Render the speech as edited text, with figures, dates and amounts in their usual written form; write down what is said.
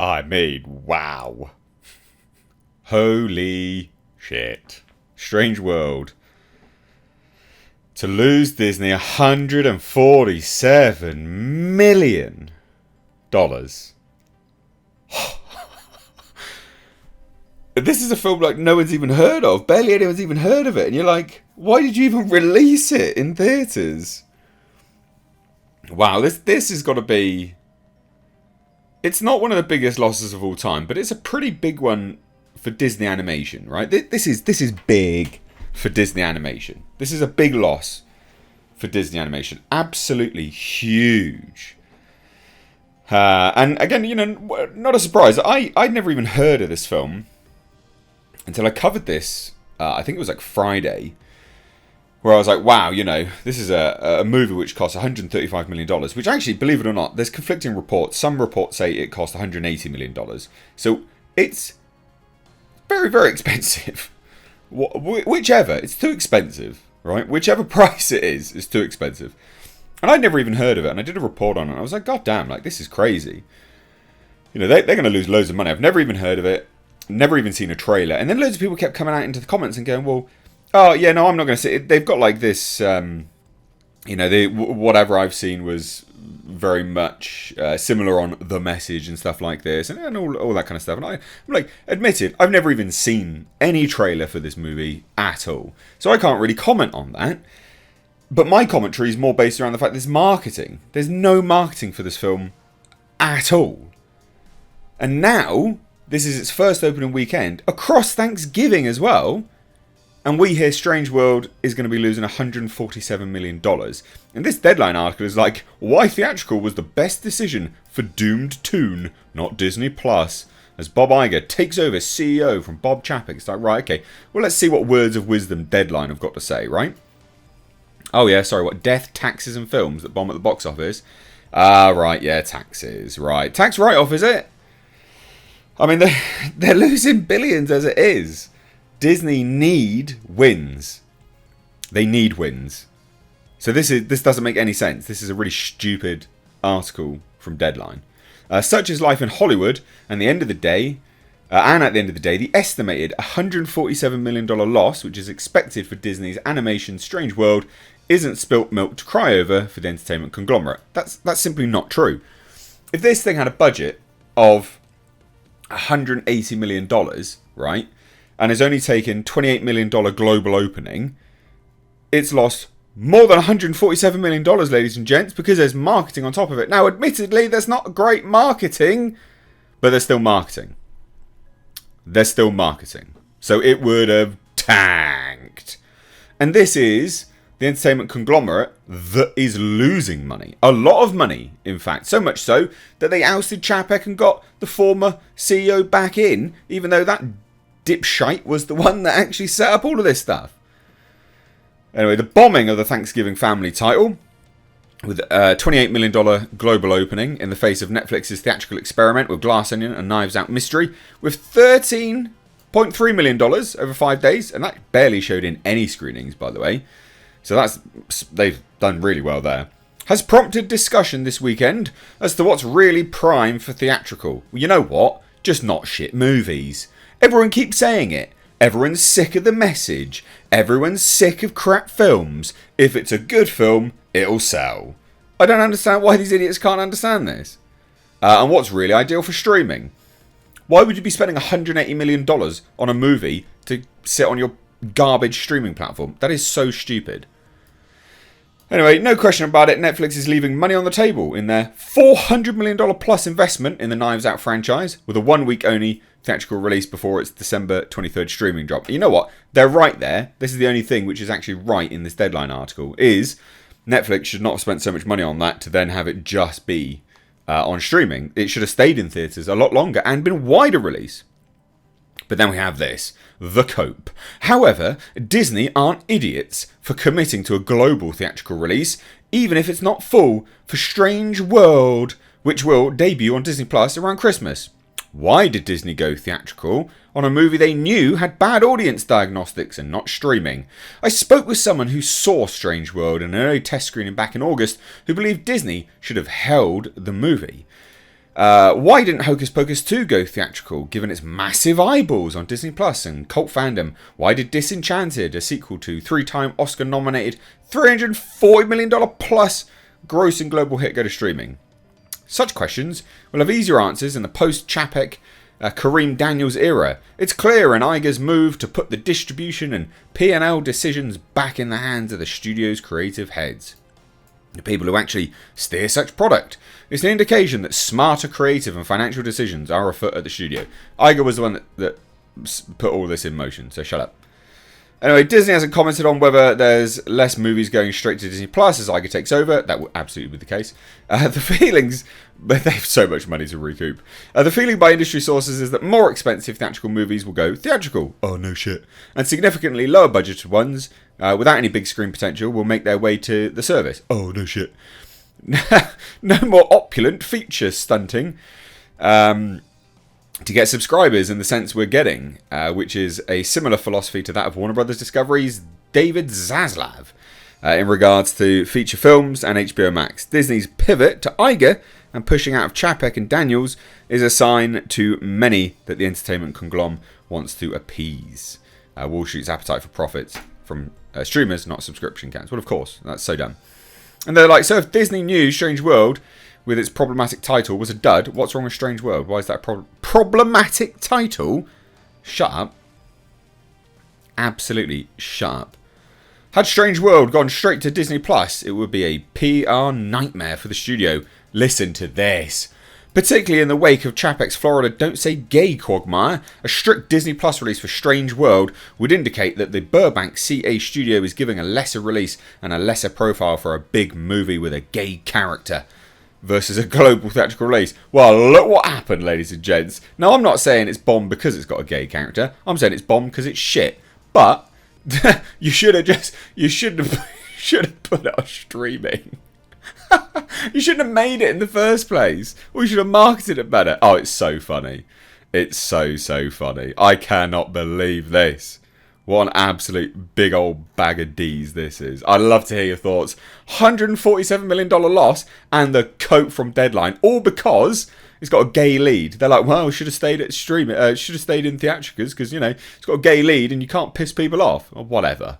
I mean, wow. Holy shit. Strange World. To lose Disney $147 million. This is a film like no one's even heard of. Barely anyone's even heard of it. And you're like, why did you even release it in theatres? Wow, this has got to be... It's not one of the biggest losses of all time, but it's a pretty big one for Disney Animation, right? This is big for Disney Animation. This is a big loss for Disney Animation. Absolutely huge. And again, you know, not a surprise. I'd never even heard of this film until I covered this, I think it was like Friday, where I was like, wow, you know, this is a movie which cost $135 million, which actually, believe it or not, there's conflicting reports. Some reports say it cost $180 million. So it's very, very expensive. Whichever, it's too expensive, right? Whichever price it is too expensive. And I'd never even heard of it, and I did a report on it, and I was like, God damn, like, this is crazy. You know, they're going to lose loads of money. I've never even heard of it. Never even seen a trailer. And then loads of people kept coming out into the comments and going, well, oh, yeah, no, I'm not going to see it. They've got like this, you know, whatever I've seen was very much similar on The Message and stuff like this and all that kind of stuff. And I'm like, admitted, I've never even seen any trailer for this movie at all. So I can't really comment on that. But my commentary is more based around the fact there's marketing. There's no marketing for this film at all. And now... this is its first opening weekend, across Thanksgiving as well. And we hear Strange World is going to be losing $147 million. And this Deadline article is like, why theatrical was the best decision for Doomed Toon, not Disney Plus. As Bob Iger takes over CEO from Bob Chapek. It's like, right, okay, well, let's see what words of wisdom Deadline have got to say, right? Oh, yeah, sorry, what? Death, taxes, and films that bomb at the box office. Right, yeah, taxes, right. Tax write-off, is it? I mean, they're losing billions as it is. Disney need wins. They need wins. So this doesn't make any sense. This is a really stupid article from Deadline. Such is life in Hollywood, and at the end of the day, the estimated $147 million loss, which is expected for Disney's animation Strange World, isn't spilt milk to cry over for the entertainment conglomerate. That's simply not true. If this thing had a budget of $180 million, right, and has only taken $28 million global opening, it's lost more than $147 million, ladies and gents, because there's marketing on top of it. Now, admittedly, there's not great marketing, but there's still marketing. There's still marketing. So it would have tanked. And this is the entertainment conglomerate that is losing money. A lot of money, in fact. So much so that they ousted Chapek and got the former CEO back in, even though that dipshite was the one that actually set up all of this stuff. Anyway, the bombing of the Thanksgiving Family title, with a $28 million global opening in the face of Netflix's theatrical experiment with Glass Onion and Knives Out Mystery, with $13.3 million over 5 days, and that barely showed in any screenings, by the way. So they've done really well there. Has prompted discussion this weekend as to what's really prime for theatrical. Well, you know what? Just not shit movies. Everyone keeps saying it. Everyone's sick of The Message. Everyone's sick of crap films. If it's a good film, it'll sell. I don't understand why these idiots can't understand this. And what's really ideal for streaming? Why would you be spending $180 million on a movie to sit on your garbage streaming platform? That is so stupid. Anyway, no question about it, Netflix is leaving money on the table in their $400 million plus investment in the Knives Out franchise, with a 1 week only theatrical release before its December 23rd streaming drop. You know what? They're right there. This is the only thing which is actually right in this Deadline article, is Netflix should not have spent so much money on that to then have it just be on streaming. It should have stayed in theatres a lot longer and been wider release. But then we have this, The Cope. However, Disney aren't idiots for committing to a global theatrical release, even if it's not full, for Strange World, which will debut on Disney Plus around Christmas. Why did Disney go theatrical on a movie they knew had bad audience diagnostics and not streaming? I spoke with someone who saw Strange World in an early test screening back in August, who believed Disney should have held the movie. Why didn't Hocus Pocus 2 go theatrical, given its massive eyeballs on Disney Plus and cult fandom? Why did Disenchanted, a sequel to 3-time Oscar-nominated $340 million plus grossing global hit, go to streaming? Such questions will have easier answers in the post-Chapek Kareem Daniels era. It's clear in Iger's move to put the distribution and P&L decisions back in the hands of the studio's creative heads, the people who actually steer such product. It's an indication that smarter creative and financial decisions are afoot at the studio. Iger was the one that put all this in motion, so shut up. Anyway, Disney hasn't commented on whether there's less movies going straight to Disney Plus as Iger takes over. That will absolutely be the case. The feelings, but they have so much money to recoup. The feeling by industry sources is that more expensive theatrical movies will go theatrical. Oh, no shit. And significantly lower budgeted ones, without any big screen potential, will make their way to the service. Oh, no shit. No more opulent feature stunting. To get subscribers in the sense we're getting, which is a similar philosophy to that of Warner Brothers Discovery's David Zaslav in regards to feature films and HBO Max. Disney's pivot to Iger and pushing out of Chapek and Daniels is a sign to many that the entertainment conglomerate wants to appease Wall Street's appetite for profits from streamers, not subscription counts. Well, of course, that's so dumb. And they're like, so if Disney knew Strange World with its problematic title was a dud, what's wrong with Strange World? Why is that a problematic title? Shut up. Absolutely shut up. Had Strange World gone straight to Disney Plus, it would be a PR nightmare for the studio. Listen to this. Particularly in the wake of Chapek's Florida Don't Say Gay quagmire, a strict Disney Plus release for Strange World would indicate that the Burbank CA studio is giving a lesser release and a lesser profile for a big movie with a gay character versus a global theatrical release. Well, look what happened, ladies and gents. Now, I'm not saying it's bomb because it's got a gay character. I'm saying it's bomb because it's shit. But you should have put it on streaming. You shouldn't have made it in the first place. Or you should have marketed it better. Oh, it's so funny. It's so funny. I cannot believe this. What an absolute big old bag of D's this is. I'd love to hear your thoughts. $147 million loss and the coat from Deadline. All because it's got a gay lead. They're like, well, should have stayed at stream. Should have stayed in theatricals because, you know, it's got a gay lead and you can't piss people off. Or whatever.